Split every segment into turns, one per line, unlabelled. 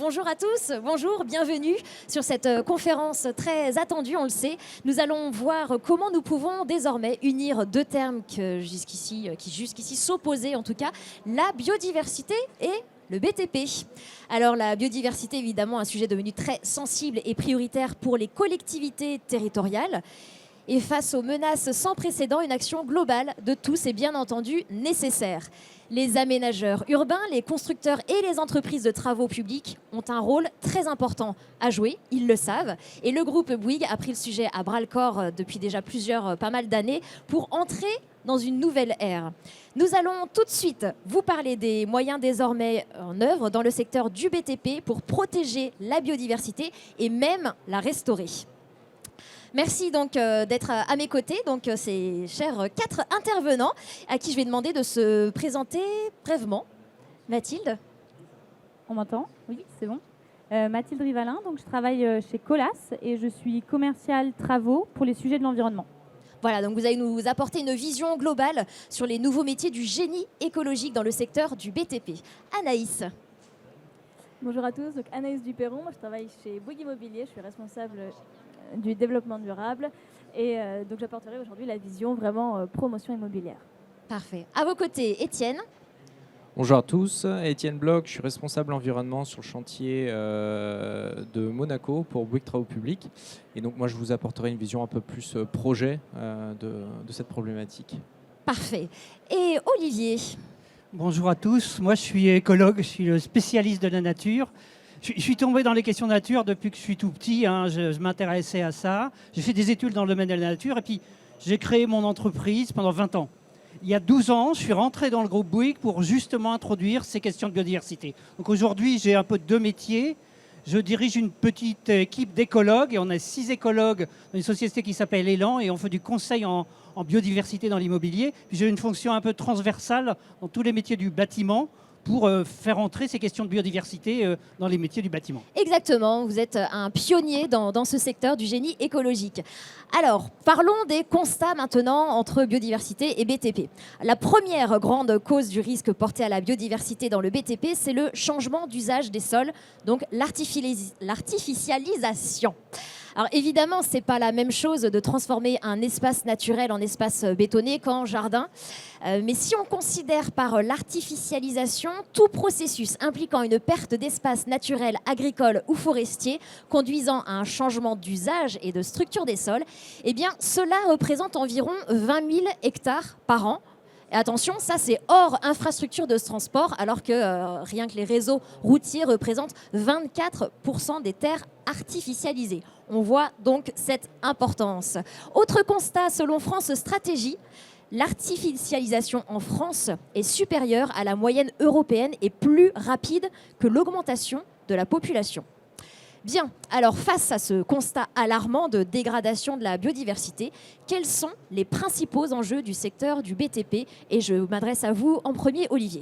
bonjour à tous, bonjour, bienvenue sur cette conférence très attendue, on le sait. Nous allons voir comment nous pouvons désormais unir deux termes qui jusqu'ici s'opposaient en tout cas, la biodiversité et le BTP. Alors la biodiversité, évidemment, un sujet devenu très sensible et prioritaire pour les collectivités territoriales. Et face aux menaces sans précédent, une action globale de tous est bien entendu nécessaire. Les aménageurs urbains, les constructeurs et les entreprises de travaux publics ont un rôle très important à jouer, ils le savent. Et le groupe Bouygues a pris le sujet à bras-le-corps depuis déjà pas mal d'années pour entrer dans une nouvelle ère. Nous allons tout de suite vous parler des moyens désormais en œuvre dans le secteur du BTP pour protéger la biodiversité et même la restaurer. Merci donc d'être à mes côtés, donc ces chers 4 intervenants à qui je vais demander de se présenter brièvement. Mathilde.
On m'entend? Oui, c'est bon. Mathilde Rivalin, donc je travaille chez Colas et je suis commerciale travaux pour les sujets de l'environnement.
Voilà, donc vous allez nous apporter une vision globale sur les nouveaux métiers du génie écologique dans le secteur du BTP. Anaïs.
Bonjour à tous, donc Anaïs Duperron, moi je travaille chez Bouygues Immobilier, je suis responsable du développement durable et donc j'apporterai aujourd'hui la vision vraiment promotion immobilière.
Parfait. À vos côtés, Étienne.
Bonjour à tous, Étienne Bloch, je suis responsable environnement sur le chantier de Monaco pour Bouygues Travaux Publics. Et donc moi je vous apporterai une vision un peu plus projet de cette problématique.
Parfait. Et Olivier.
Bonjour à tous, moi je suis écologue, je suis le spécialiste de la nature. Je suis tombé dans les questions de nature depuis que je suis tout petit, hein, je m'intéressais à ça. J'ai fait des études dans le domaine de la nature et puis j'ai créé mon entreprise pendant 20 ans. Il y a 12 ans, je suis rentré dans le groupe Bouygues pour justement introduire ces questions de biodiversité. Donc aujourd'hui, j'ai un peu 2 métiers. Je dirige une petite équipe d'écologues et on a 6 écologues dans une société qui s'appelle Elan et on fait du conseil en biodiversité dans l'immobilier. Puis j'ai une fonction un peu transversale dans tous les métiers du bâtiment pour faire entrer ces questions de biodiversité dans les métiers du bâtiment.
Exactement, vous êtes un pionnier dans ce secteur du génie écologique. Alors, parlons des constats maintenant entre biodiversité et BTP. La première grande cause du risque porté à la biodiversité dans le BTP, c'est le changement d'usage des sols, donc l'artificialisation. Alors évidemment, ce n'est pas la même chose de transformer un espace naturel en espace bétonné qu'en jardin. Mais si on considère par l'artificialisation tout processus impliquant une perte d'espace naturel, agricole ou forestier, conduisant à un changement d'usage et de structure des sols, eh bien cela représente environ 20 000 hectares par an. Et attention, ça c'est hors infrastructure de transport, alors que rien que les réseaux routiers représentent 24% des terres artificialisées. On voit donc cette importance. Autre constat, selon France Stratégie, l'artificialisation en France est supérieure à la moyenne européenne et plus rapide que l'augmentation de la population. Bien, alors face à ce constat alarmant de dégradation de la biodiversité, quels sont les principaux enjeux du secteur du BTP? Et je m'adresse à vous en premier, Olivier.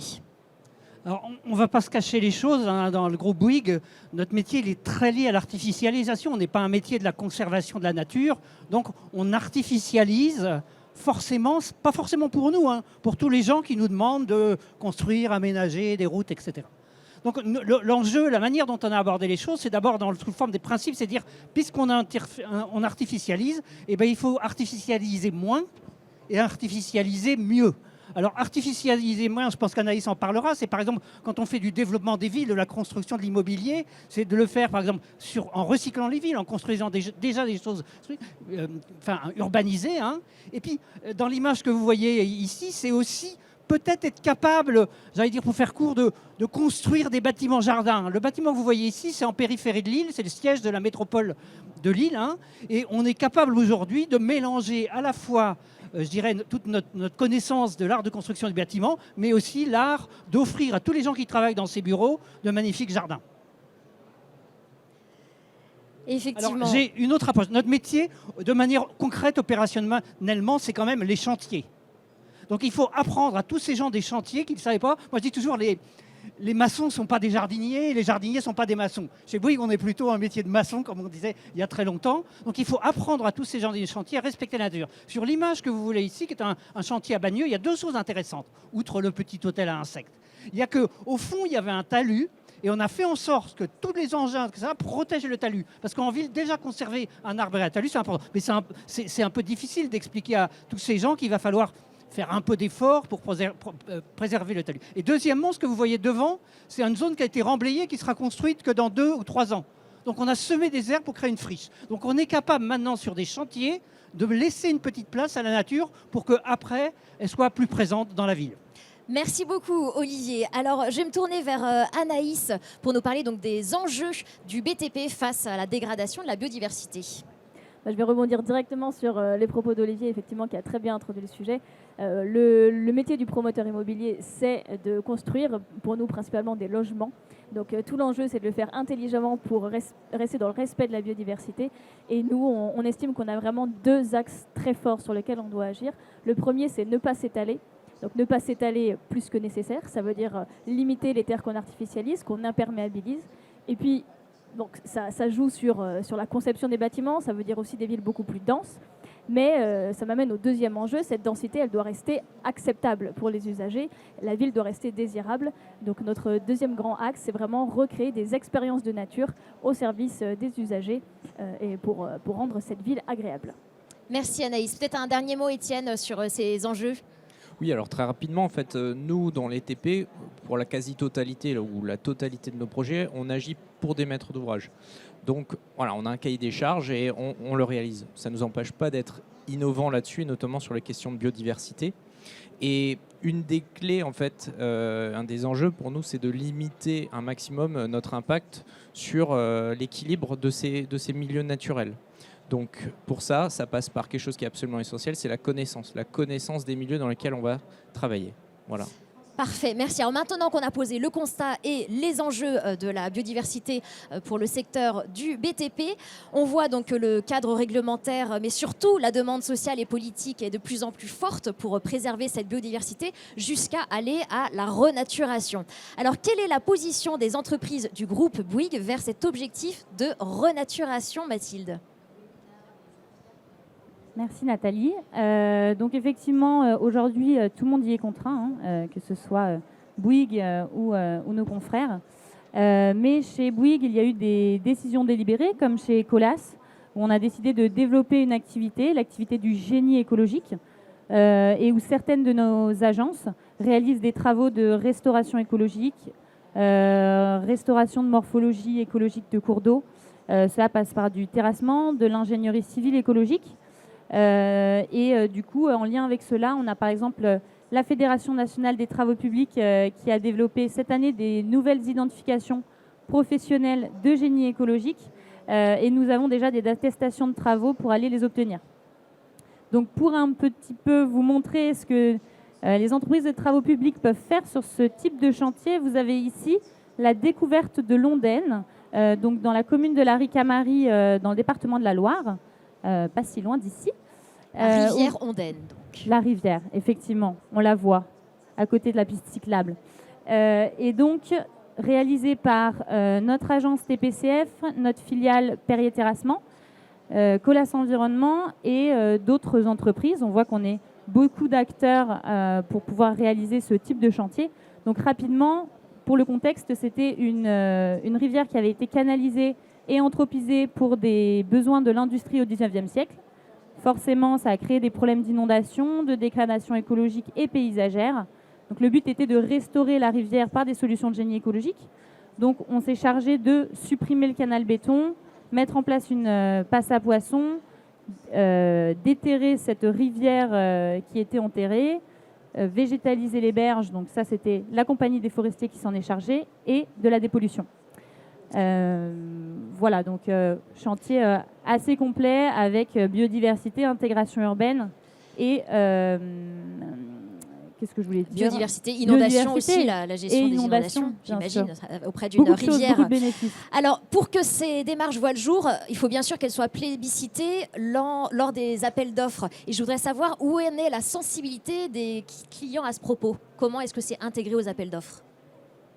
Alors, on ne va pas se cacher les choses, hein, dans le groupe Bouygues, notre métier il est très lié à l'artificialisation. On n'est pas un métier de la conservation de la nature, donc on artificialise forcément, pas forcément pour nous, hein, pour tous les gens qui nous demandent de construire, aménager des routes, etc. Donc l'enjeu, la manière dont on a abordé les choses, c'est d'abord sous forme des principes, c'est dire, puisqu'on on artificialise, eh ben, il faut artificialiser moins et artificialiser mieux. Alors artificialiser moins, je pense qu'Anaïs en parlera, c'est par exemple quand on fait du développement des villes, de la construction de l'immobilier, c'est de le faire par exemple en recyclant les villes, en construisant déjà des choses urbanisées. Hein. Et puis dans l'image que vous voyez ici, c'est aussi peut-être être capable, j'allais dire pour faire court, de construire des bâtiments jardins. Le bâtiment que vous voyez ici, c'est en périphérie de Lille, c'est le siège de la métropole de Lille. Hein, et on est capable aujourd'hui de mélanger à la fois, je dirais, toute notre connaissance de l'art de construction du bâtiment, mais aussi l'art d'offrir à tous les gens qui travaillent dans ces bureaux de magnifiques jardins.
Effectivement.
Alors, j'ai une autre approche. Notre métier, de manière concrète, opérationnellement, c'est quand même les chantiers. Donc il faut apprendre à tous ces gens des chantiers qui ne savaient pas. Moi je dis toujours, les maçons ne sont pas des jardiniers, et les jardiniers ne sont pas des maçons. Chez Bouygues, on est plutôt un métier de maçon, comme on disait il y a très longtemps. Donc il faut apprendre à tous ces gens des chantiers à respecter la nature. Sur l'image que vous voulez ici, qui est un chantier à Bagneux, il y a 2 choses intéressantes, outre le petit hôtel à insectes. Il y a qu'au fond, il y avait un talus, Et on a fait en sorte que tous les engins que ça protègent le talus. Parce qu'en ville, déjà conserver un arbre et un talus, c'est important. Mais c'est un peu difficile d'expliquer à tous ces gens qu'il va falloir faire un peu d'effort pour préserver le talus. Et deuxièmement, ce que vous voyez devant, c'est une zone qui a été remblayée, qui sera construite que dans 2 ou 3 ans. Donc on a semé des herbes pour créer une friche. Donc on est capable maintenant sur des chantiers de laisser une petite place à la nature pour qu'après, elle soit plus présente dans la ville.
Merci beaucoup Olivier. Alors je vais me tourner vers Anaïs pour nous parler donc des enjeux du BTP face à la dégradation de la biodiversité.
Je vais rebondir directement sur les propos d'Olivier, effectivement, qui a très bien introduit le sujet. Le métier du promoteur immobilier, c'est de construire, pour nous principalement, des logements. Donc tout l'enjeu, c'est de le faire intelligemment pour rester dans le respect de la biodiversité. Et nous, on estime qu'on a vraiment 2 axes très forts sur lesquels on doit agir. Le premier, c'est ne pas s'étaler. Donc ne pas s'étaler plus que nécessaire, ça veut dire limiter les terres qu'on artificialise, qu'on imperméabilise. Et puis, donc ça joue sur la conception des bâtiments, ça veut dire aussi des villes beaucoup plus denses. Mais ça m'amène au deuxième enjeu, cette densité, elle doit rester acceptable pour les usagers. La ville doit rester désirable. Donc notre deuxième grand axe, c'est vraiment recréer des expériences de nature au service des usagers et pour rendre cette ville agréable.
Merci Anaïs. Peut-être un dernier mot Étienne sur ces enjeux.
Oui, alors très rapidement, en fait, nous, dans les TP, pour la quasi-totalité ou la totalité de nos projets, on agit pour des maîtres d'ouvrage. Donc, voilà, on a un cahier des charges et on le réalise. Ça ne nous empêche pas d'être innovants là-dessus, notamment sur les questions de biodiversité. Et une des clés, en fait, un des enjeux pour nous, c'est de limiter un maximum notre impact sur l'équilibre de ces milieux naturels. Donc pour ça, ça passe par quelque chose qui est absolument essentiel, c'est la connaissance des milieux dans lesquels on va travailler. Voilà.
Parfait, merci. Alors maintenant qu'on a posé le constat et les enjeux de la biodiversité pour le secteur du BTP, on voit donc que le cadre réglementaire, mais surtout la demande sociale et politique est de plus en plus forte pour préserver cette biodiversité jusqu'à aller à la renaturation. Alors quelle est la position des entreprises du groupe Bouygues vers cet objectif de renaturation, Mathilde ?
Merci Nathalie. Donc effectivement, aujourd'hui, tout le monde y est contraint, que ce soit Bouygues ou nos confrères. Mais chez Bouygues, il y a eu des décisions délibérées, comme chez Colas, où on a décidé de développer une activité, l'activité du génie écologique, et où certaines de nos agences réalisent des travaux de restauration écologique, restauration de morphologie écologique de cours d'eau. Cela passe par du terrassement, de l'ingénierie civile écologique. Du coup, en lien avec cela, on a par exemple la Fédération nationale des travaux publics qui a développé cette année des nouvelles identifications professionnelles de génie écologique et nous avons déjà des attestations de travaux pour aller les obtenir. Donc pour un petit peu vous montrer ce que les entreprises de travaux publics peuvent faire sur ce type de chantier, vous avez ici la découverte de l'Ondaine, donc dans la commune de la Ricamarie, dans le département de la Loire, pas si loin d'ici.
La rivière Ondaine, donc.
La rivière, effectivement, on la voit, à côté de la piste cyclable. Et donc, réalisé par notre agence TPCF, notre filiale Perrier Terrassement, Colas Environnement et d'autres entreprises. On voit qu'on est beaucoup d'acteurs pour pouvoir réaliser ce type de chantier. Donc rapidement, pour le contexte, c'était une rivière qui avait été canalisée et anthropisée pour des besoins de l'industrie au XIXe siècle. Forcément, ça a créé des problèmes d'inondation, de dégradation écologique et paysagère. Donc le but était de restaurer la rivière par des solutions de génie écologique. Donc on s'est chargé de supprimer le canal béton, mettre en place une passe à poissons, déterrer cette rivière qui était enterrée, végétaliser les berges, donc ça c'était la compagnie des forestiers qui s'en est chargée, et de la dépollution. Voilà, donc chantier assez complet avec biodiversité, intégration urbaine et qu'est-ce que je voulais dire ?
Biodiversité, inondation aussi, la gestion des inondations, j'imagine, auprès d'une rivière.
Beaucoup de bénéfices.
Alors, pour que ces démarches voient le jour, il faut bien sûr qu'elles soient plébiscitées lors des appels d'offres. Et je voudrais savoir où en est la sensibilité des clients à ce propos. Comment est-ce que c'est intégré aux appels d'offres ?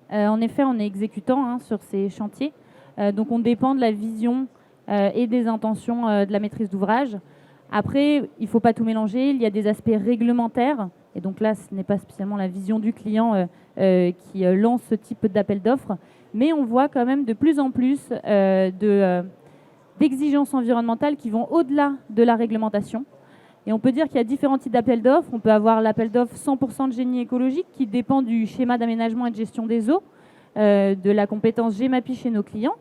En effet, on est exécutant sur ces chantiers. Donc, on dépend de la vision et des intentions de la maîtrise d'ouvrage. Après, il ne faut pas tout mélanger. Il y a des aspects réglementaires. Et donc là, ce n'est pas spécialement la vision du client qui lance ce type d'appel d'offres. mais on voit quand même de plus en plus d'exigences environnementales qui vont au-delà de la réglementation. Et on peut dire qu'il y a différents types d'appels d'offres. On peut avoir l'appel d'offres 100% de génie écologique qui dépend du schéma d'aménagement et de gestion des eaux, de la compétence GEMAPI chez nos clients.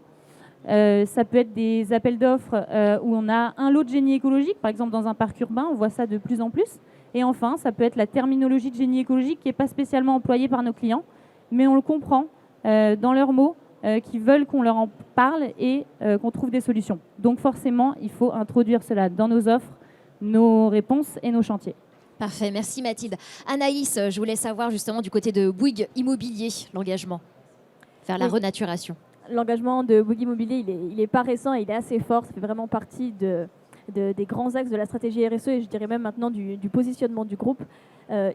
Ça peut être des appels d'offres où on a un lot de génie écologique, par exemple dans un parc urbain, on voit ça de plus en plus. Et enfin, ça peut être la terminologie de génie écologique qui n'est pas spécialement employée par nos clients, mais on le comprend dans leurs mots, qui veulent qu'on leur en parle et qu'on trouve des solutions. Donc forcément, il faut introduire cela dans nos offres, nos réponses et nos chantiers.
Parfait, merci Mathilde. Anaïs, je voulais savoir justement du côté de Bouygues Immobilier, l'engagement vers la renaturation.
L'engagement de Bouygues Immobilier, il est pas récent et il est assez fort. Ça fait vraiment partie des grands axes de la stratégie RSE et je dirais même maintenant du positionnement du groupe.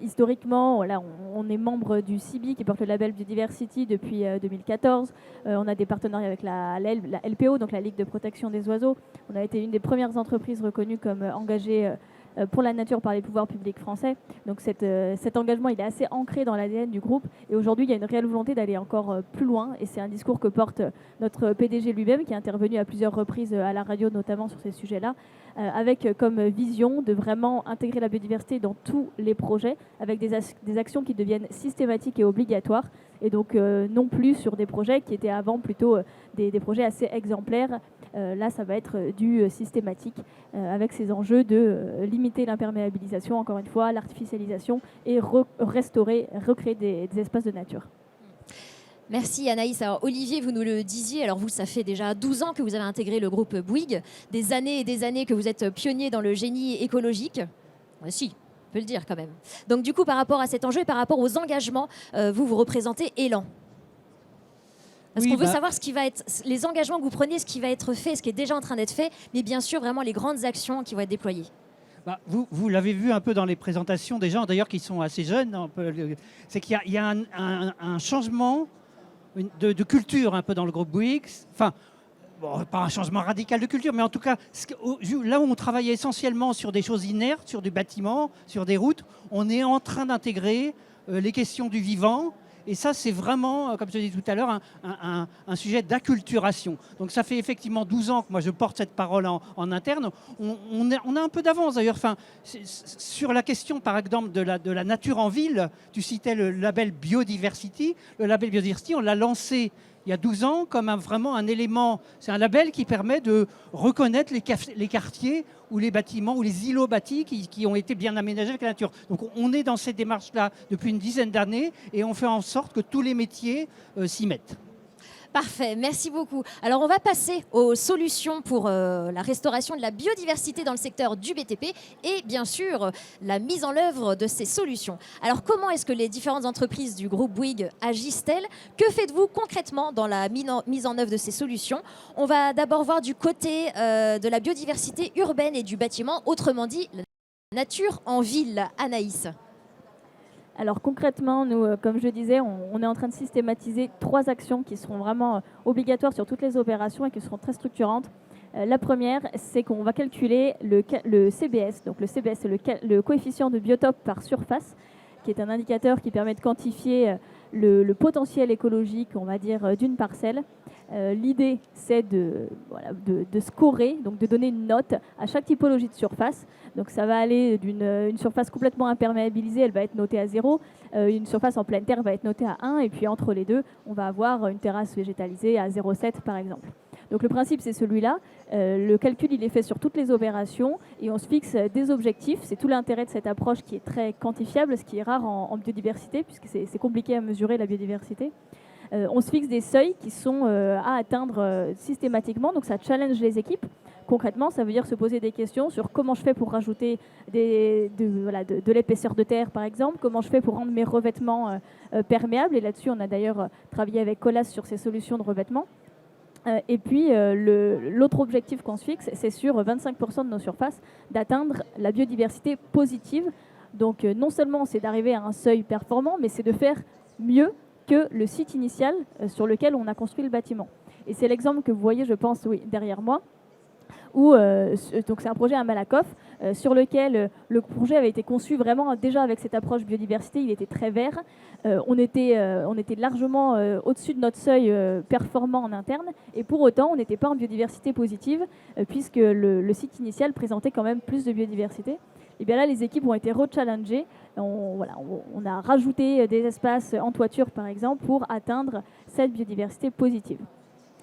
Historiquement, voilà, on est membre du CIBI qui porte le label Biodiversity depuis 2014. On a des partenariats avec la LPO, donc la Ligue de protection des oiseaux. On a été une des premières entreprises reconnues comme engagée pour la nature par les pouvoirs publics français. Donc cet engagement, il est assez ancré dans l'ADN du groupe. Et aujourd'hui, il y a une réelle volonté d'aller encore plus loin. Et c'est un discours que porte notre PDG lui-même, qui est intervenu à plusieurs reprises à la radio, notamment sur ces sujets-là, avec comme vision de vraiment intégrer la biodiversité dans tous les projets, avec des actions qui deviennent systématiques et obligatoires. Et donc non plus sur des projets qui étaient avant plutôt des projets assez exemplaires. Là, ça va être du systématique avec ces enjeux de limiter l'imperméabilisation, encore une fois, l'artificialisation et restaurer, recréer des espaces de nature.
Merci Anaïs. Alors Olivier, vous nous le disiez, alors vous, ça fait déjà 12 ans que vous avez intégré le groupe Bouygues, des années et des années que vous êtes pionnier dans le génie écologique. Si, on peut le dire quand même. Donc du coup, par rapport à cet enjeu et par rapport aux engagements, vous représentez Élan. Parce qu'on veut savoir ce qui va être, les engagements que vous prenez, ce qui va être fait, ce qui est déjà en train d'être fait, mais bien sûr vraiment les grandes actions qui vont être déployées.
Vous l'avez vu un peu dans les présentations des gens, d'ailleurs qui sont assez jeunes, c'est qu'il y a un changement de culture un peu dans le groupe Bouygues. Enfin, bon, pas un changement radical de culture, mais en tout cas, là où on travaillait essentiellement sur des choses inertes, sur du bâtiment, sur des routes, on est en train d'intégrer les questions du vivant. Et ça, c'est vraiment, comme je l'ai dit tout à l'heure, un sujet d'acculturation. Donc ça fait effectivement 12 ans que moi je porte cette parole en interne. On a un peu d'avance d'ailleurs. Enfin, sur la question, par exemple, de la nature en ville, tu citais le label Biodiversity. Le label Biodiversity, on l'a lancé il y a 12 ans comme vraiment un élément. C'est un label qui permet de reconnaître les quartiers ou les bâtiments ou les îlots bâtis qui ont été bien aménagés avec la nature. Donc on est dans cette démarche-là depuis une dizaine d'années et on fait en sorte que tous les métiers s'y mettent.
Parfait, merci beaucoup. Alors on va passer aux solutions pour la restauration de la biodiversité dans le secteur du BTP et bien sûr la mise en œuvre de ces solutions. Alors comment est-ce que les différentes entreprises du groupe Bouygues agissent-elles? Que faites-vous concrètement dans la mise en œuvre de ces solutions? On va d'abord voir du côté de la biodiversité urbaine et du bâtiment, autrement dit la nature en ville. Anaïs.
Alors concrètement, nous, comme je disais, on est en train de systématiser 3 actions qui seront vraiment obligatoires sur toutes les opérations et qui seront très structurantes. La première, c'est qu'on va calculer le CBS. Donc le CBS, c'est le coefficient de biotope par surface, qui est un indicateur qui permet de quantifier le potentiel écologique, on va dire, d'une parcelle. L'idée, c'est de scorer, donc de donner une note à chaque typologie de surface. Donc ça va aller d'une surface complètement imperméabilisée, elle va être notée à 0. Une surface en pleine terre va être notée à 1. Et puis entre les deux, on va avoir une terrasse végétalisée à 0,7 par exemple. Donc le principe, c'est celui-là. Le calcul, il est fait sur toutes les opérations et on se fixe des objectifs. C'est tout l'intérêt de cette approche qui est très quantifiable, ce qui est rare en biodiversité, puisque c'est compliqué à mesurer la biodiversité. On se fixe des seuils qui sont à atteindre systématiquement, donc ça challenge les équipes. Concrètement, ça veut dire se poser des questions sur comment je fais pour rajouter de l'épaisseur de terre, par exemple, comment je fais pour rendre mes revêtements perméables. Et là-dessus, on a d'ailleurs travaillé avec Colas sur ces solutions de revêtement. Et puis, l'autre objectif qu'on se fixe, c'est sur 25% de nos surfaces, d'atteindre la biodiversité positive. Donc, non seulement c'est d'arriver à un seuil performant, mais c'est de faire mieux que le site initial sur lequel on a construit le bâtiment. Et c'est l'exemple que vous voyez, je pense, oui, derrière moi, donc c'est un projet à Malakoff sur lequel le projet avait été conçu vraiment déjà avec cette approche biodiversité. Il était très vert. On était largement au-dessus de notre seuil performant en interne, et pour autant on n'était pas en biodiversité positive puisque le site initial présentait quand même plus de biodiversité. Et bien là, les équipes ont été rechallengées. On a rajouté des espaces en toiture, par exemple, pour atteindre cette biodiversité positive.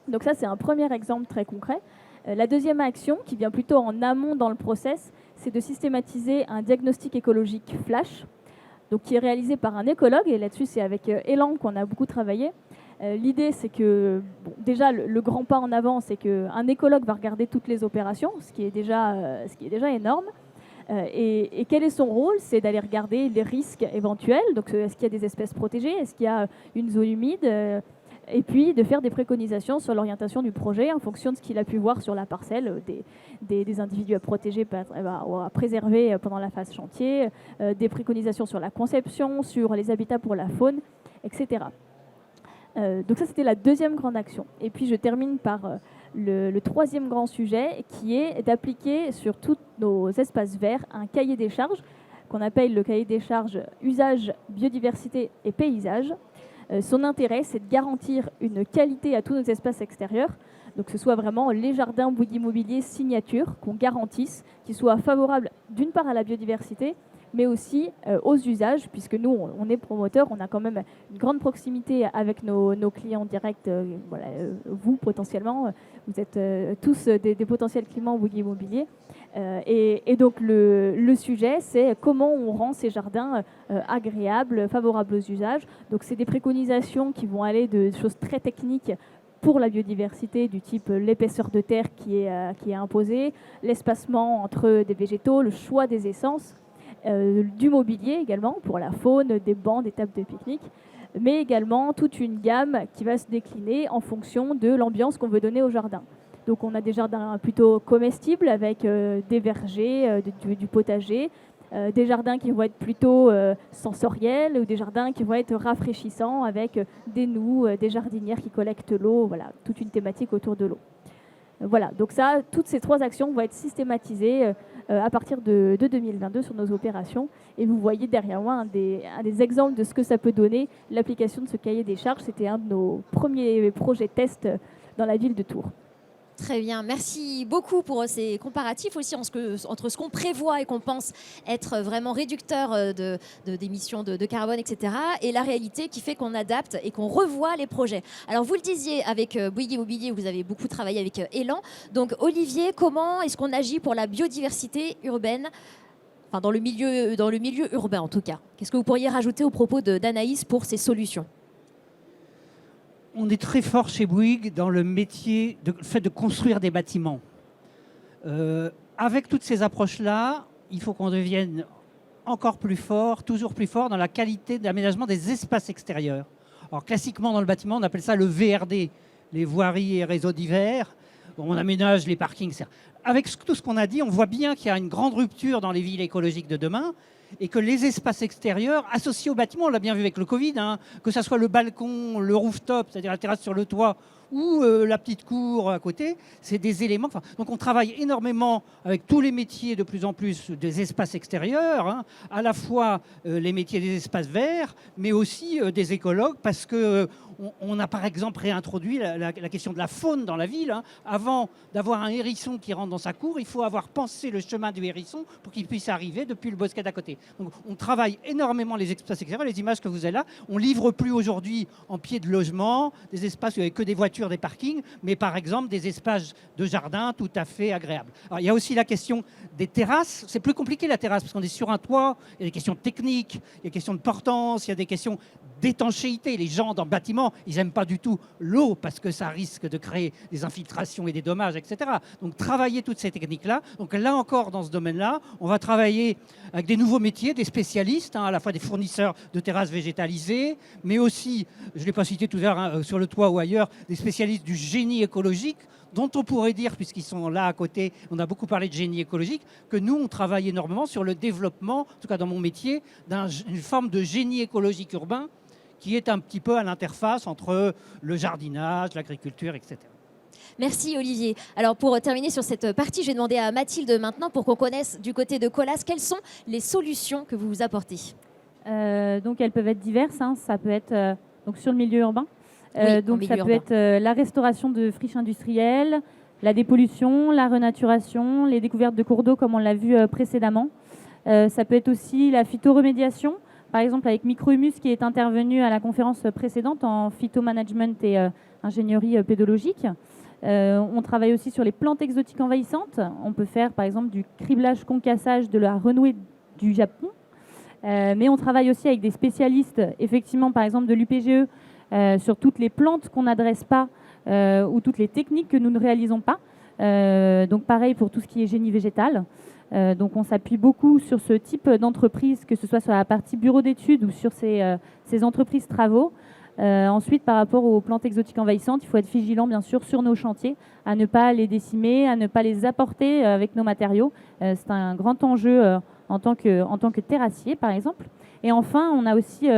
Donc ça, c'est un premier exemple très concret. La deuxième action, qui vient plutôt en amont dans le process, c'est de systématiser un diagnostic écologique flash, donc qui est réalisé par un écologue. Et là-dessus, c'est avec Elan qu'on a beaucoup travaillé. L'idée, c'est que, déjà, le grand pas en avant, c'est qu'un écologue va regarder toutes les opérations, ce qui est déjà énorme. Et quel est son rôle? C'est d'aller regarder les risques éventuels. Donc, est-ce qu'il y a des espèces protégées? Est-ce qu'il y a une zone humide? Et puis, de faire des préconisations sur l'orientation du projet en fonction de ce qu'il a pu voir sur la parcelle, des individus à protéger, à préserver pendant la phase chantier, des préconisations sur la conception, sur les habitats pour la faune, etc. Donc ça, c'était la deuxième grande action. Et puis, je termine par le troisième grand sujet, qui est d'appliquer sur tous nos espaces verts un cahier des charges qu'on appelle le cahier des charges usage, biodiversité et paysage. Son intérêt, c'est de garantir une qualité à tous nos espaces extérieurs, donc que ce soit vraiment les jardins Bouygues Immobilier signature, qu'on garantisse, qu'ils soient favorables d'une part à la biodiversité, mais aussi aux usages, puisque nous, on est promoteurs, on a quand même une grande proximité avec nos clients directs. Vous, potentiellement, vous êtes tous des potentiels clients Bouygues Immobilier. Et donc, le sujet, c'est comment on rend ces jardins agréables, favorables aux usages. Donc, c'est des préconisations qui vont aller de choses très techniques pour la biodiversité, du type l'épaisseur de terre qui est imposée, l'espacement entre des végétaux, le choix des essences, du mobilier également pour la faune, des bancs, des tables de pique-nique, mais également toute une gamme qui va se décliner en fonction de l'ambiance qu'on veut donner au jardin. Donc on a des jardins plutôt comestibles avec des vergers, du potager, des jardins qui vont être plutôt sensoriels, ou des jardins qui vont être rafraîchissants avec des noues, des jardinières qui collectent l'eau, voilà, toute une thématique autour de l'eau. Voilà, donc ça, toutes ces trois actions vont être systématisées à partir de 2022 sur nos opérations. Et vous voyez derrière moi un des exemples de ce que ça peut donner, l'application de ce cahier des charges. C'était un de nos premiers projets test dans la ville de Tours.
Très bien, merci beaucoup pour ces comparatifs aussi entre ce qu'on prévoit et qu'on pense être vraiment réducteur d'émissions de carbone, etc. et la réalité qui fait qu'on adapte et qu'on revoit les projets. Alors vous le disiez, avec Bouygues Immobilier, vous avez beaucoup travaillé avec Elan. Donc Olivier, comment est-ce qu'on agit pour la biodiversité urbaine, enfin dans le milieu urbain en tout cas? Qu'est-ce que vous pourriez rajouter au propos d'Anaïs pour ces solutions?
On est très fort chez Bouygues dans le métier, le fait de construire des bâtiments. Avec toutes ces approches-là, il faut qu'on devienne encore plus fort, toujours plus fort dans la qualité d'aménagement des espaces extérieurs. Alors classiquement dans le bâtiment, on appelle ça le VRD, les voiries et réseaux divers. On aménage les parkings. Avec tout ce qu'on a dit, on voit bien qu'il y a une grande rupture dans les villes écologiques de demain, et que les espaces extérieurs associés au bâtiment, on l'a bien vu avec le Covid, que ce soit le balcon, le rooftop, c'est-à-dire la terrasse sur le toit, ou la petite cour à côté, c'est des éléments. Donc on travaille énormément avec tous les métiers de plus en plus des espaces extérieurs, à la fois les métiers des espaces verts, mais aussi des écologues, parce que on a par exemple réintroduit la question de la faune dans la ville. Avant d'avoir un hérisson qui rentre dans sa cour, il faut avoir pensé le chemin du hérisson pour qu'il puisse arriver depuis le bosquet d'à côté. Donc on travaille énormément les espaces extérieurs, les images que vous avez là. On livre plus aujourd'hui en pied de logement des espaces où il n'y a que des voitures, des parkings, mais par exemple des espaces de jardin tout à fait agréables. Alors, il y a aussi la question des terrasses. C'est plus compliqué la terrasse parce qu'on est sur un toit, il y a des questions techniques, il y a des questions de portance, il y a des questions d'étanchéité. Les gens dans le bâtiment, ils n'aiment pas du tout l'eau parce que ça risque de créer des infiltrations et des dommages, etc. Donc travailler toutes ces techniques-là. Donc là encore, dans ce domaine-là, on va travailler avec des nouveaux métiers, des spécialistes, à la fois des fournisseurs de terrasses végétalisées, mais aussi, je ne l'ai pas cité tout à l'heure, sur le toit ou ailleurs, des spécialistes du génie écologique, dont on pourrait dire, puisqu'ils sont là à côté, on a beaucoup parlé de génie écologique, que nous, on travaille énormément sur le développement, en tout cas dans mon métier, d'une forme de génie écologique urbain qui est un petit peu à l'interface entre le jardinage, l'agriculture, etc.
Merci Olivier. Alors pour terminer sur cette partie, je vais demander à Mathilde maintenant pour qu'on connaisse du côté de Colas quelles sont les solutions que vous apportez.
Donc elles peuvent être diverses, hein. Ça peut être donc sur le milieu urbain.
Oui,
Donc
milieu
ça peut
urbain.
être la restauration de friches industrielles, la dépollution, la renaturation, les découvertes de cours d'eau comme on l'a vu précédemment. Ça peut être aussi la phytoremédiation, par exemple avec Microhumus qui est intervenu à la conférence précédente en phytomanagement et ingénierie pédologique. On travaille aussi sur les plantes exotiques envahissantes. On peut faire par exemple du criblage concassage de la renouée du Japon. Mais on travaille aussi avec des spécialistes, effectivement par exemple de l'UPGE, sur toutes les plantes qu'on n'adresse pas ou toutes les techniques que nous ne réalisons pas. Donc pareil pour tout ce qui est génie végétal. Donc on s'appuie beaucoup sur ce type d'entreprise, que ce soit sur la partie bureau d'études ou sur ces entreprises travaux. Ensuite, par rapport aux plantes exotiques envahissantes, il faut être vigilant bien sûr sur nos chantiers, à ne pas les décimer, à ne pas les apporter avec nos matériaux. C'est un grand enjeu en tant que terrassier par exemple. Et enfin, on a aussi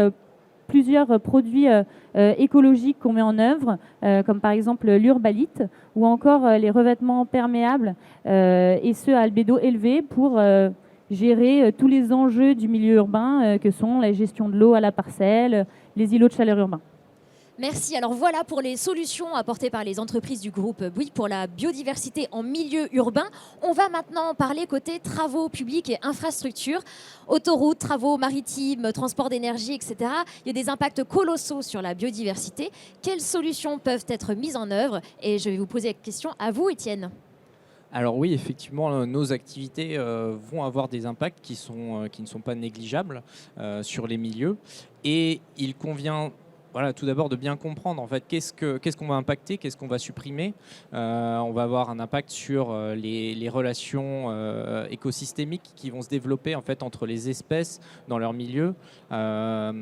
plusieurs produits écologiques qu'on met en œuvre, comme par exemple l'urbalite ou encore les revêtements perméables et ceux à albédo élevé pour gérer tous les enjeux du milieu urbain que sont la gestion de l'eau à la parcelle, les îlots de chaleur urbains.
Merci. Alors voilà pour les solutions apportées par les entreprises du groupe Bouygues pour la biodiversité en milieu urbain. On va maintenant parler côté travaux publics et infrastructures, autoroutes, travaux maritimes, transport d'énergie, etc. Il y a des impacts colossaux sur la biodiversité. Quelles solutions peuvent être mises en œuvre? Et je vais vous poser la question à vous, Étienne.
Alors oui, effectivement, nos activités vont avoir des impacts qui ne sont pas négligeables sur les milieux. Et il convient tout d'abord de bien comprendre en fait qu'est-ce qu'on va impacter, qu'est-ce qu'on va supprimer. On va avoir un impact sur les relations écosystémiques qui vont se développer en fait entre les espèces dans leur milieu. Sur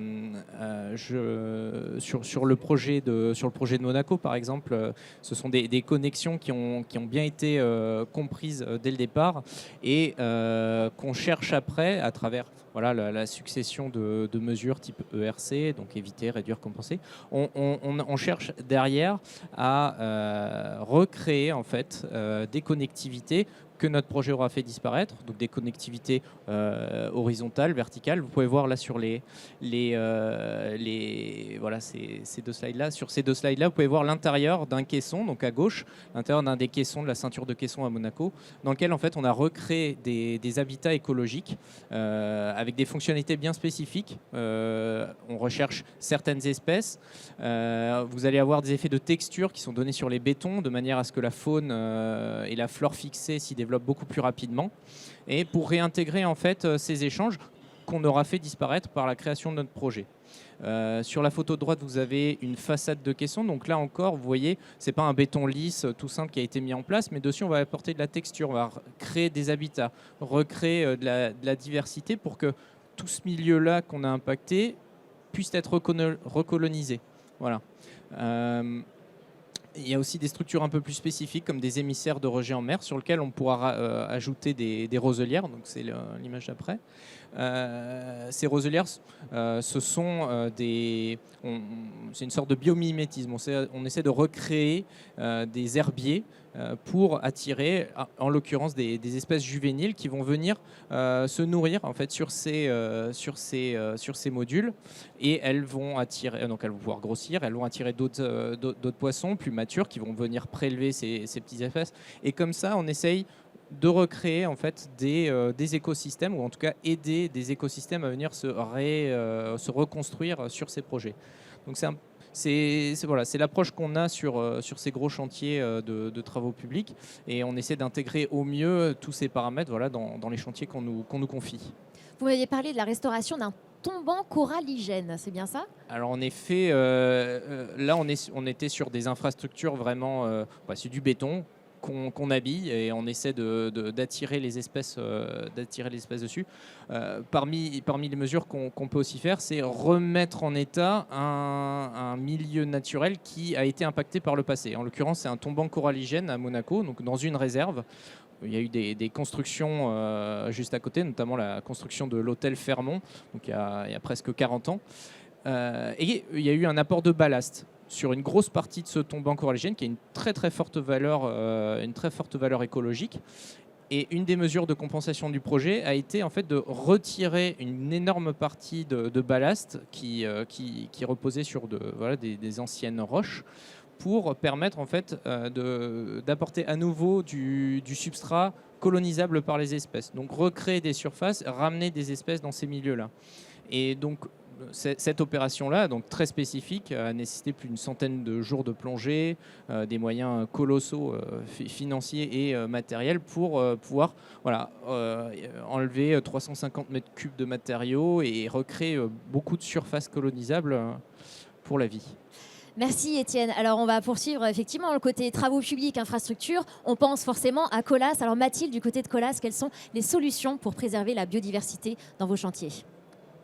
le projet de Monaco par exemple, ce sont des connexions qui ont bien été comprises dès le départ et qu'on cherche après à travers la succession de mesures type ERC, donc éviter, réduire, compenser. On cherche derrière à recréer en fait des connectivités que notre projet aura fait disparaître, donc des connectivités horizontales, verticales. Vous pouvez voir là sur ces deux slides-là. Sur ces deux slides-là, vous pouvez voir l'intérieur d'un caisson, donc à gauche, l'intérieur d'un des caissons, de la ceinture de caissons à Monaco, dans lequel en fait on a recréé des habitats écologiques avec des fonctionnalités bien spécifiques. On recherche certaines espèces. Vous allez avoir des effets de texture qui sont donnés sur les bétons, de manière à ce que la faune et la flore fixée s'y développent beaucoup plus rapidement, et pour réintégrer en fait ces échanges qu'on aura fait disparaître par la création de notre projet. Sur la photo de droite, vous avez une façade de caisson. Donc là encore, vous voyez, c'est pas un béton lisse tout simple qui a été mis en place, mais dessus on va apporter de la texture, on va créer des habitats, recréer de la diversité pour que tout ce milieu-là qu'on a impacté puisse être recolonisé. Voilà. Il y a aussi des structures un peu plus spécifiques comme des émissaires de rejet en mer sur lesquels on pourra ajouter des roselières, donc c'est l'image d'après. Ces roselières, ce sont c'est une sorte de biomimétisme. On essaie de recréer des herbiers pour attirer, en l'occurrence, des espèces juvéniles qui vont venir se nourrir en fait sur ces modules, et elles vont attirer, donc elles vont pouvoir grossir, elles vont attirer d'autres poissons plus matures qui vont venir prélever ces petites espèces, et comme ça on essaye de recréer en fait des écosystèmes, ou en tout cas aider des écosystèmes à venir se reconstruire sur ces projets. Donc c'est l'approche qu'on a sur ces gros chantiers de travaux publics, et on essaie d'intégrer au mieux tous ces paramètres dans les chantiers qu'on nous confie.
Vous m'aviez parlé de la restauration d'un tombant coralligène, c'est bien ça?
Alors en effet, là on était sur des infrastructures vraiment, c'est du béton qu'on habille, et on essaie d'attirer les espèces dessus. Parmi les mesures qu'on peut aussi faire, c'est remettre en état un milieu naturel qui a été impacté par le passé. En l'occurrence, c'est un tombant coralligène à Monaco, donc dans une réserve. Il y a eu des constructions juste à côté, notamment la construction de l'hôtel Fermont, donc il y a presque 40 ans. Et il y a eu un apport de ballast. sur une grosse partie de ce tombant coralligène qui a une très forte valeur écologique. Et une des mesures de compensation du projet a été en fait de retirer une énorme partie de ballast qui reposait sur des anciennes roches pour permettre en fait d'apporter à nouveau du substrat colonisable par les espèces. Donc recréer des surfaces, ramener des espèces dans ces milieux-là. Et donc cette opération-là, donc très spécifique, a nécessité plus d'une centaine de jours de plongée, des moyens colossaux financiers et matériels pour pouvoir enlever 350 mètres cubes de matériaux et recréer beaucoup de surfaces colonisables pour la vie.
Merci Étienne. Alors on va poursuivre effectivement le côté travaux publics, infrastructures. On pense forcément à Colas. Alors Mathilde, du côté de Colas, quelles sont les solutions pour préserver la biodiversité dans vos chantiers ?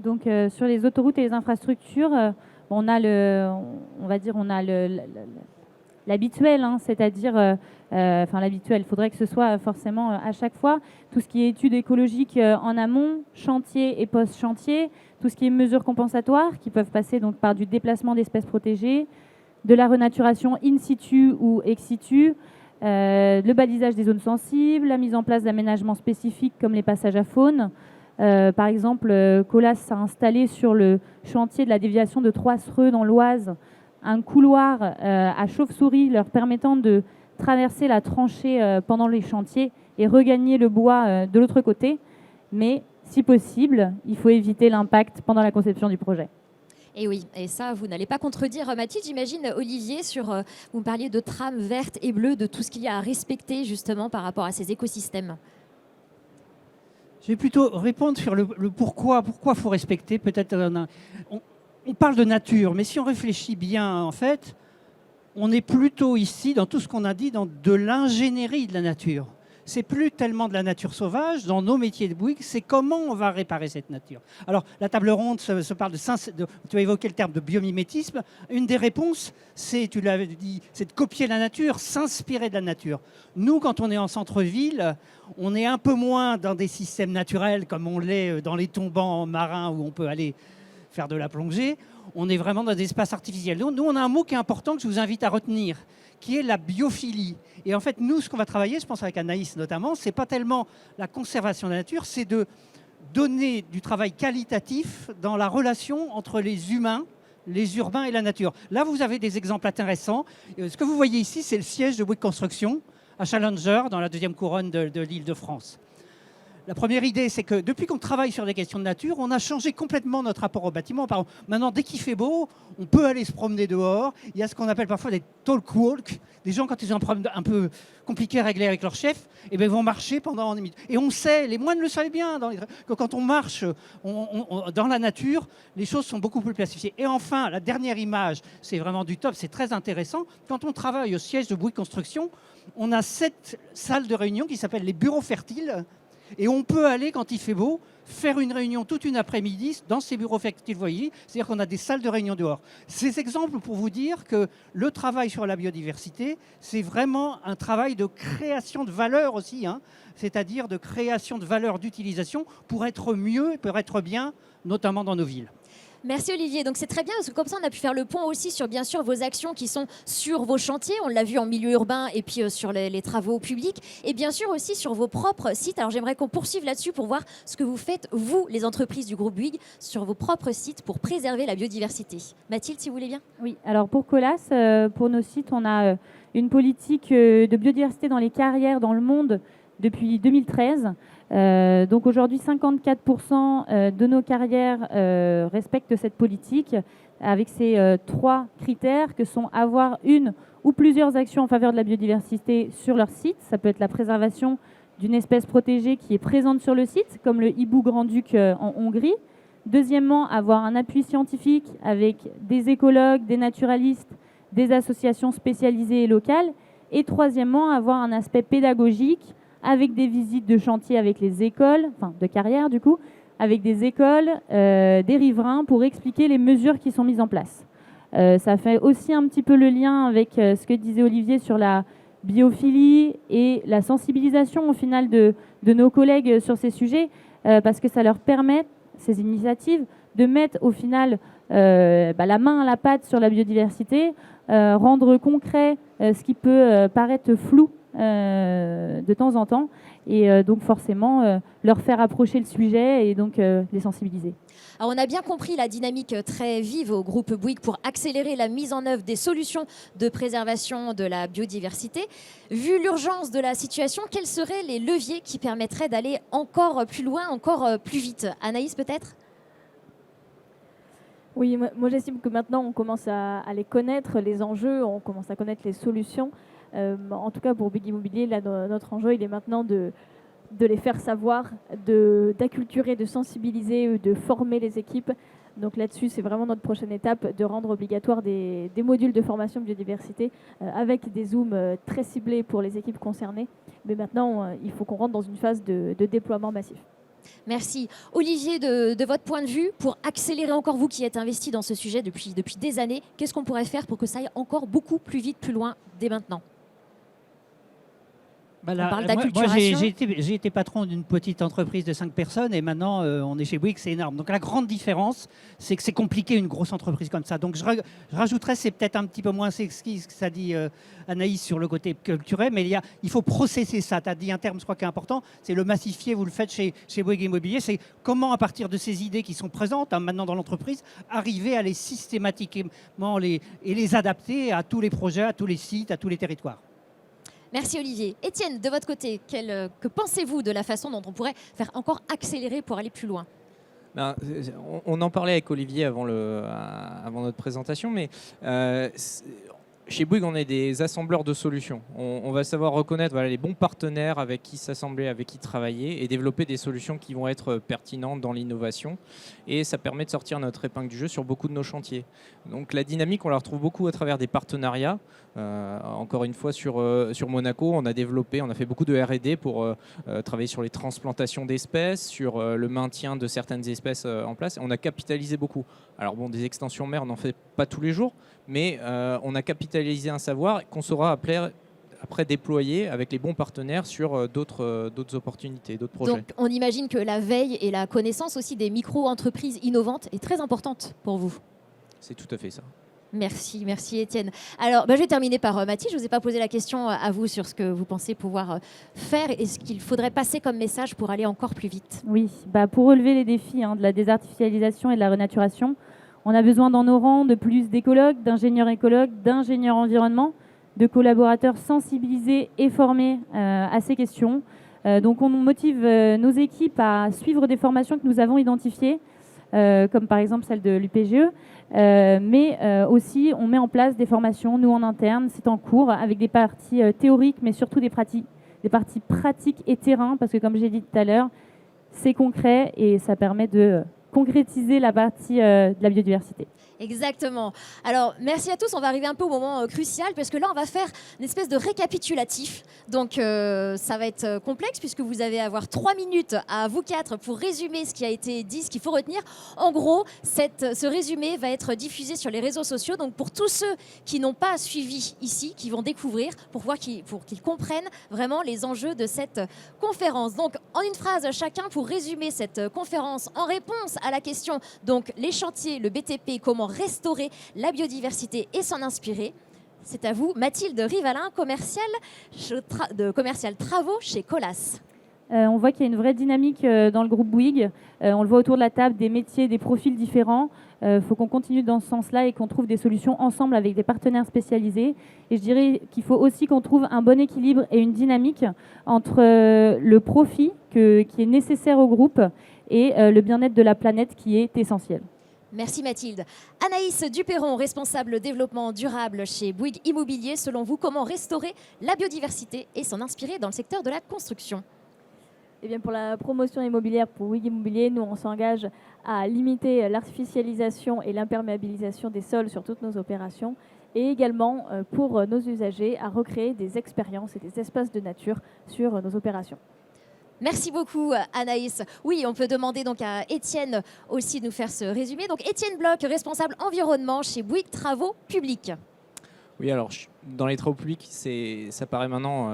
Donc sur les autoroutes et les infrastructures, on a l'habituel, hein, c'est-à-dire l'habituel. Il faudrait que ce soit forcément à chaque fois tout ce qui est études écologiques en amont, chantier et post-chantier, tout ce qui est mesures compensatoires qui peuvent passer donc par du déplacement d'espèces protégées, de la renaturation in situ ou ex situ, le balisage des zones sensibles, la mise en place d'aménagements spécifiques comme les passages à faune. Par exemple, Colas a installé sur le chantier de la déviation de Trois-Sreux dans l'Oise un couloir à chauve-souris leur permettant de traverser la tranchée pendant les chantiers et regagner le bois de l'autre côté. Mais si possible, il faut éviter l'impact pendant la conception du projet.
Et oui, et ça, vous n'allez pas contredire Mathilde, j'imagine, Olivier, vous me parliez de trames vertes et bleues, de tout ce qu'il y a à respecter justement par rapport à ces écosystèmes.
Je vais plutôt répondre sur le pourquoi il faut respecter. Peut-être on parle de nature, mais si on réfléchit bien, en fait, on est plutôt ici, dans tout ce qu'on a dit, dans de l'ingénierie de la nature. C'est plus tellement de la nature sauvage, dans nos métiers de Bouygues, c'est comment on va réparer cette nature. Alors, la table ronde se parle tu as évoqué le terme de biomimétisme. Une des réponses, tu l'avais dit, c'est de copier la nature, s'inspirer de la nature. Nous, quand on est en centre-ville, on est un peu moins dans des systèmes naturels comme on l'est dans les tombants marins où on peut aller faire de la plongée. On est vraiment dans des espaces artificiels. Nous, on a un mot qui est important que je vous invite à retenir, qui est la biophilie. Et en fait, nous, ce qu'on va travailler, je pense avec Anaïs notamment, c'est pas tellement la conservation de la nature, c'est de donner du travail qualitatif dans la relation entre les humains, les urbains et la nature. Là, vous avez des exemples intéressants. Ce que vous voyez ici, c'est le siège de Bouygues Construction à Challenger, dans la deuxième couronne de l'Île-de-France. La première idée, c'est que depuis qu'on travaille sur des questions de nature, on a changé complètement notre rapport au bâtiment. Maintenant, dès qu'il fait beau, on peut aller se promener dehors. Il y a ce qu'on appelle parfois des talk walk. Des gens, quand ils ont un problème un peu compliqué à régler avec leur chef, ils vont marcher pendant 1 minute. Et on sait, les moines le savent bien, que quand on marche dans la nature, les choses sont beaucoup plus classifiées. Et enfin, la dernière image, c'est vraiment du top, c'est très intéressant. Quand on travaille au siège de Bouygues Construction, on a 7 salles de réunion qui s'appellent les bureaux fertiles. Et on peut aller, quand il fait beau, faire une réunion toute une après-midi dans ces bureaux fertiles, vous voyez. C'est-à-dire qu'on a des salles de réunion dehors. Ces exemples pour vous dire que le travail sur la biodiversité, c'est vraiment un travail de création de valeur aussi, hein, c'est-à-dire de création de valeur d'utilisation pour être mieux, pour être bien, notamment dans nos villes.
Merci Olivier. Donc c'est très bien parce que comme ça on a pu faire le pont aussi sur bien sûr vos actions qui sont sur vos chantiers. On l'a vu en milieu urbain et puis sur les travaux publics et bien sûr aussi sur vos propres sites. Alors j'aimerais qu'on poursuive là-dessus pour voir ce que vous faites vous, les entreprises du groupe Bouygues, sur vos propres sites pour préserver la biodiversité. Mathilde, si vous voulez bien.
Oui. Alors pour Colas, pour nos sites, on a une politique de biodiversité dans les carrières dans le monde depuis 2013. Donc aujourd'hui, 54% de nos carrières respectent cette politique avec ces 3 critères que sont avoir une ou plusieurs actions en faveur de la biodiversité sur leur site. Ça peut être la préservation d'une espèce protégée qui est présente sur le site, comme le hibou grand-duc en Hongrie. Deuxièmement, avoir un appui scientifique avec des écologues, des naturalistes, des associations spécialisées et locales. Et troisièmement, avoir un aspect pédagogique avec des visites de chantier avec les écoles, enfin de carrière du coup, avec des écoles, des riverains pour expliquer les mesures qui sont mises en place. Ça fait aussi un petit peu le lien avec ce que disait Olivier sur la biophilie et la sensibilisation au final de nos collègues sur ces sujets, parce que ça leur permet, ces initiatives, de mettre au final la main à la pâte sur la biodiversité, rendre concret ce qui peut paraître flou de temps en temps, et donc forcément leur faire approcher le sujet et donc les sensibiliser.
Alors on a bien compris la dynamique très vive au groupe Bouygues pour accélérer la mise en œuvre des solutions de préservation de la biodiversité. Vu l'urgence de la situation, quels seraient les leviers qui permettraient d'aller encore plus loin, encore plus vite? Anaïs, peut-être?
Oui, moi j'estime que maintenant on commence à les connaître, les enjeux, on commence à connaître les solutions. En tout cas pour Bouygues Immobilier, là, notre enjeu il est maintenant de les faire savoir, d'acculturer, de sensibiliser, de former les équipes. Donc là-dessus, c'est vraiment notre prochaine étape, de rendre obligatoire des modules de formation de biodiversité avec des zooms très ciblés pour les équipes concernées. Mais maintenant, il faut qu'on rentre dans une phase de déploiement massif.
Merci. Olivier, de votre point de vue, pour accélérer encore, vous qui êtes investi dans ce sujet depuis des années, qu'est-ce qu'on pourrait faire pour que ça aille encore beaucoup plus vite, plus loin, dès maintenant?
On
parle
moi,
d'acculturation.
j'ai été patron d'une petite entreprise de 5 personnes et maintenant on est chez Bouygues, c'est énorme. Donc la grande différence, c'est que c'est compliqué une grosse entreprise comme ça. Donc je rajouterais, c'est peut-être un petit peu moins sexy ce que ça dit Anaïs sur le côté culturel, mais il faut processer ça. Tu as dit un terme, je crois, qui est important, c'est le massifier. Vous le faites chez Bouygues Immobilier. C'est comment, à partir de ces idées qui sont présentes maintenant dans l'entreprise, arriver à les systématiquement et les adapter à tous les projets, à tous les sites, à tous les territoires.
Merci Olivier. Étienne, de votre côté, que pensez-vous de la façon dont on pourrait faire encore accélérer pour aller plus loin?
On en parlait avec Olivier avant notre présentation, mais chez Bouygues, on est des assembleurs de solutions. On va savoir reconnaître les bons partenaires avec qui s'assembler, avec qui travailler et développer des solutions qui vont être pertinentes dans l'innovation. Et ça permet de sortir notre épingle du jeu sur beaucoup de nos chantiers. Donc la dynamique, on la retrouve beaucoup à travers des partenariats. Encore une fois, sur Monaco, on a fait beaucoup de R&D pour travailler sur les transplantations d'espèces, sur le maintien de certaines espèces en place. On a capitalisé beaucoup. Alors bon, des extensions mères, on n'en fait pas tous les jours, mais on a capitalisé un savoir qu'on saura après déployer avec les bons partenaires sur d'autres opportunités, d'autres projets.
Donc on imagine que la veille et la connaissance aussi des micro-entreprises innovantes est très importante pour vous.
C'est tout à fait ça.
Merci Étienne. Alors, je vais terminer par Mathilde. Je ne vous ai pas posé la question à vous sur ce que vous pensez pouvoir faire et ce qu'il faudrait passer comme message pour aller encore plus vite.
Oui, pour relever les défis de la désartificialisation et de la renaturation, on a besoin dans nos rangs de plus d'écologues, d'ingénieurs écologues, d'ingénieurs environnement, de collaborateurs sensibilisés et formés à ces questions. Donc on motive nos équipes à suivre des formations que nous avons identifiées, comme par exemple celle de l'UPGE, mais aussi on met en place des formations, nous en interne, c'est en cours, avec des parties théoriques, mais surtout des parties pratiques et terrain, parce que comme j'ai dit tout à l'heure, c'est concret et ça permet de concrétiser la partie de la biodiversité.
Exactement. Alors, merci à tous. On va arriver un peu au moment crucial parce que là, on va faire une espèce de récapitulatif. Donc, ça va être complexe puisque vous allez avoir 3 minutes à vous 4 pour résumer ce qui a été dit, ce qu'il faut retenir. En gros, ce résumé va être diffusé sur les réseaux sociaux. Donc, pour tous ceux qui n'ont pas suivi ici, qui vont découvrir, pour qu'ils comprennent vraiment les enjeux de cette conférence. Donc, en une phrase chacun pour résumer cette conférence en réponse à la question, donc les chantiers, le BTP, comment restaurer la biodiversité et s'en inspirer. C'est à vous, Mathilde Rivalin, commerciale travaux chez Colas.
On voit qu'il y a une vraie dynamique dans le groupe Bouygues. On le voit autour de la table, des métiers, des profils différents. Il faut qu'on continue dans ce sens-là et qu'on trouve des solutions ensemble avec des partenaires spécialisés. Et je dirais qu'il faut aussi qu'on trouve un bon équilibre et une dynamique entre le profit qui est nécessaire au groupe et le bien-être de la planète qui est essentiel.
Merci Mathilde. Anaïs Duperron, responsable développement durable chez Bouygues Immobilier. Selon vous, comment restaurer la biodiversité et s'en inspirer dans le secteur de la construction?
Eh bien, pour la promotion immobilière pour Bouygues Immobilier, nous, on s'engage à limiter l'artificialisation et l'imperméabilisation des sols sur toutes nos opérations et également pour nos usagers à recréer des expériences et des espaces de nature sur nos opérations.
Merci beaucoup Anaïs. Oui, on peut demander donc à Étienne aussi de nous faire ce résumé. Donc Étienne Bloch, responsable environnement chez Bouygues Travaux Publics.
Oui, alors dans les travaux publics, ça paraît maintenant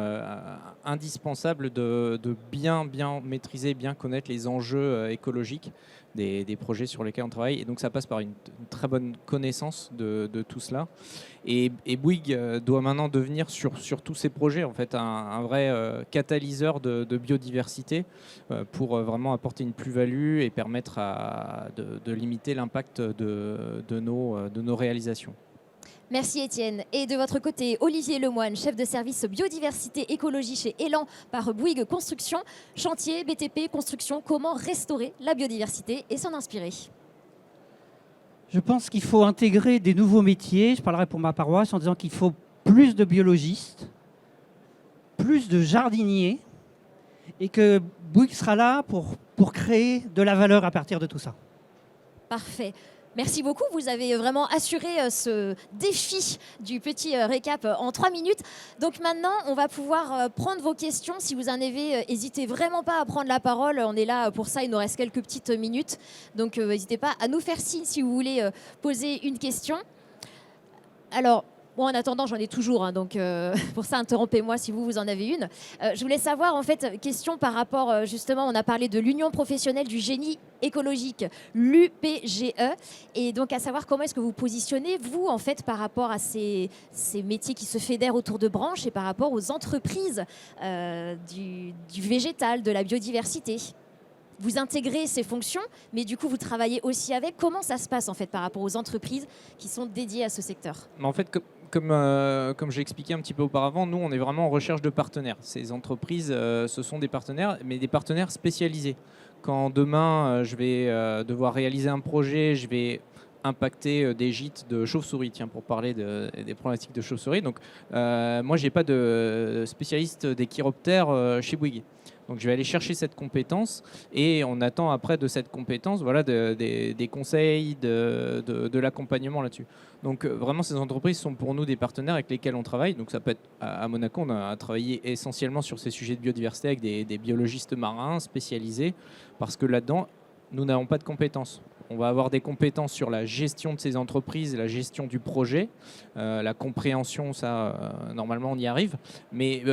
indispensable de bien maîtriser, bien connaître les enjeux écologiques des projets sur lesquels on travaille. Et donc ça passe par une très bonne connaissance de tout cela. Et Bouygues doit maintenant devenir sur tous ces projets en fait un vrai catalyseur de biodiversité pour vraiment apporter une plus-value et permettre de limiter l'impact de nos réalisations.
Merci Étienne. Et de votre côté, Olivier Lemoine, chef de service biodiversité écologie chez Elan par Bouygues Construction. Chantier, BTP, construction, comment restaurer la biodiversité et s'en inspirer?
Je pense qu'il faut intégrer des nouveaux métiers. Je parlerai pour ma paroisse en disant qu'il faut plus de biologistes, plus de jardiniers et que Bouygues sera là pour créer de la valeur à partir de tout ça.
Parfait. Merci beaucoup, vous avez vraiment assuré ce défi du petit récap en 3 minutes. Donc maintenant, on va pouvoir prendre vos questions. Si vous en avez, n'hésitez vraiment pas à prendre la parole. On est là pour ça, il nous reste quelques petites minutes. Donc n'hésitez pas à nous faire signe si vous voulez poser une question. Alors, bon, en attendant, j'en ai toujours, hein, donc pour ça, interrompez-moi si vous en avez une. Je voulais savoir, en fait, question par rapport, justement, on a parlé de l'Union professionnelle du génie écologique, l'UPGE, et donc à savoir comment est-ce que vous positionnez, vous, en fait, par rapport à ces métiers qui se fédèrent autour de branches et par rapport aux entreprises du végétal, de la biodiversité. Vous intégrez ces fonctions, mais du coup, vous travaillez aussi avec. Comment ça se passe, en fait, par rapport aux entreprises qui sont dédiées à ce secteur?
En fait, comme j'ai expliqué un petit peu auparavant, nous, on est vraiment en recherche de partenaires. Ces entreprises, ce sont des partenaires, mais des partenaires spécialisés. Quand demain, je vais devoir réaliser un projet, je vais impacter des gîtes de chauves-souris, tiens, pour parler des problématiques de chauves-souris. Donc, moi, je n'ai pas de spécialiste des chiroptères chez Bouygues. Donc, je vais aller chercher cette compétence et on attend après de cette compétence des conseils, de l'accompagnement là-dessus. Donc, vraiment, ces entreprises sont pour nous des partenaires avec lesquels on travaille. Donc, ça peut être à Monaco, on a travaillé essentiellement sur ces sujets de biodiversité avec des biologistes marins spécialisés parce que là-dedans, nous n'avons pas de compétences. On va avoir des compétences sur la gestion de ces entreprises, la gestion du projet, la compréhension, ça, normalement, on y arrive. Mais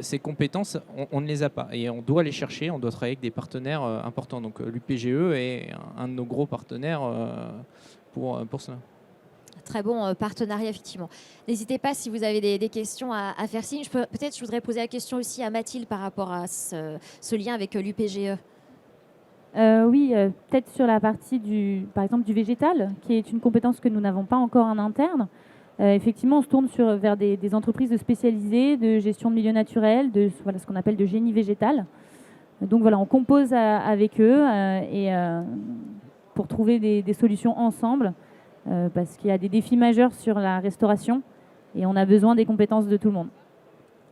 ces compétences, on ne les a pas. Et on doit les chercher, on doit travailler avec des partenaires importants. Donc l'UPGE est un de nos gros partenaires pour cela.
Très bon partenariat, effectivement. N'hésitez pas si vous avez des questions à faire signe. Peut-être je voudrais poser la question aussi à Mathilde par rapport à ce lien avec l'UPGE.
Oui, peut-être sur la partie par exemple du végétal, qui est une compétence que nous n'avons pas encore en interne. Effectivement, on se tourne vers des entreprises spécialisées de gestion de milieux naturels, ce qu'on appelle de génie végétal. Donc voilà, on compose avec eux pour trouver des solutions ensemble, parce qu'il y a des défis majeurs sur la restauration et on a besoin des compétences de tout le monde.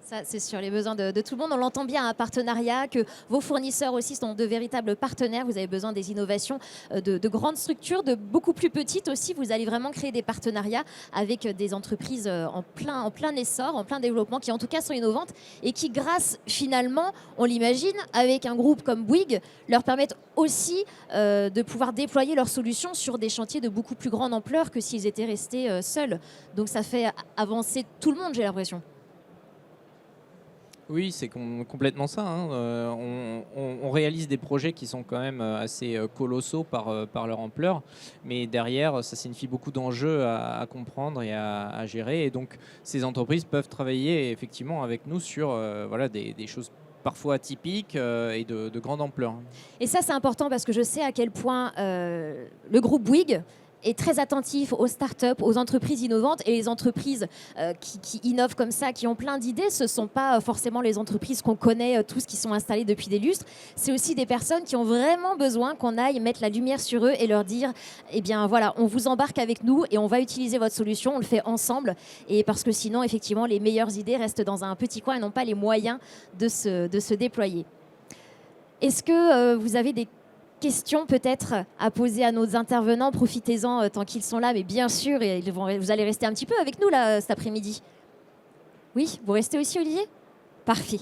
Ça, c'est sur les besoins de tout le monde. On l'entend bien, un partenariat, que vos fournisseurs aussi sont de véritables partenaires. Vous avez besoin des innovations de grandes structures, de beaucoup plus petites aussi. Vous allez vraiment créer des partenariats avec des entreprises en plein essor, en plein développement, qui en tout cas sont innovantes et qui, grâce finalement, on l'imagine, avec un groupe comme Bouygues, leur permettent aussi de pouvoir déployer leurs solutions sur des chantiers de beaucoup plus grande ampleur que s'ils étaient restés seuls. Donc ça fait avancer tout le monde, j'ai l'impression.
Oui, c'est complètement ça. Hein. On réalise des projets qui sont quand même assez colossaux par leur ampleur, mais derrière, ça signifie beaucoup d'enjeux à comprendre et à gérer. Et donc, ces entreprises peuvent travailler effectivement avec nous sur des choses parfois atypiques et de grande ampleur.
Et ça, c'est important parce que je sais à quel point le groupe Bouygues est très attentif aux startups, aux entreprises innovantes, et les entreprises qui innovent comme ça, qui ont plein d'idées, ce ne sont pas forcément les entreprises qu'on connaît tous, qui sont installées depuis des lustres. C'est aussi des personnes qui ont vraiment besoin qu'on aille mettre la lumière sur eux et leur dire, eh bien voilà, on vous embarque avec nous et on va utiliser votre solution, on le fait ensemble, et parce que sinon, effectivement, les meilleures idées restent dans un petit coin et n'ont pas les moyens de se déployer. Est-ce que vous avez des questions peut-être à poser à nos intervenants? Profitez-en tant qu'ils sont là, mais bien sûr, vous allez rester un petit peu avec nous là cet après-midi. Oui, vous restez aussi, Olivier? Parfait.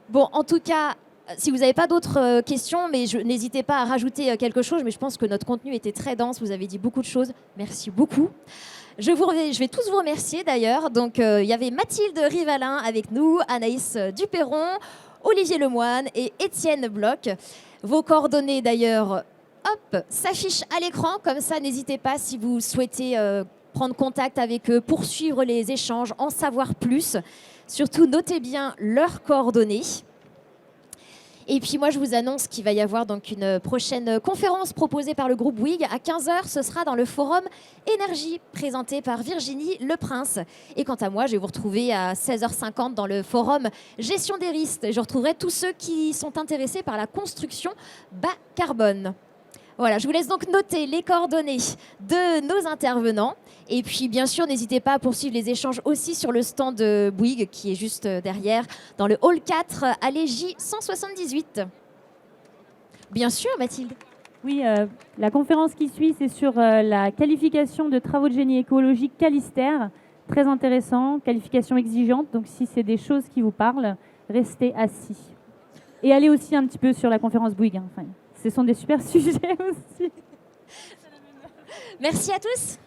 Bon, en tout cas, Si vous n'avez pas d'autres questions, mais n'hésitez pas à rajouter quelque chose, mais je pense que notre contenu était très dense, vous avez dit beaucoup de choses. Merci beaucoup. Je vais tous vous remercier d'ailleurs. Donc, il y avait Mathilde Rivalin avec nous, Anaïs Duperron, Olivier Lemoine et Étienne Bloch. Vos coordonnées d'ailleurs, hop, s'affichent à l'écran. Comme ça, n'hésitez pas si vous souhaitez prendre contact avec eux, poursuivre les échanges, en savoir plus. Surtout, notez bien leurs coordonnées. Et puis moi, je vous annonce qu'il va y avoir donc une prochaine conférence proposée par le groupe Bouygues. À 15h, ce sera dans le forum Énergie, présenté par Virginie Leprince. Et quant à moi, je vais vous retrouver à 16h50 dans le forum Gestion des risques. Je retrouverai tous ceux qui sont intéressés par la construction bas carbone. Voilà, je vous laisse donc noter les coordonnées de nos intervenants. Et puis, bien sûr, n'hésitez pas à poursuivre les échanges aussi sur le stand de Bouygues, qui est juste derrière, dans le hall 4, allée J178. Bien sûr, Mathilde.
Oui, la conférence qui suit, c'est sur la qualification de travaux de génie écologique Calister. Très intéressant, qualification exigeante. Donc, si c'est des choses qui vous parlent, restez assis. Et allez aussi un petit peu sur la conférence Bouygues. Enfin, ce sont des super sujets aussi.
Merci à tous.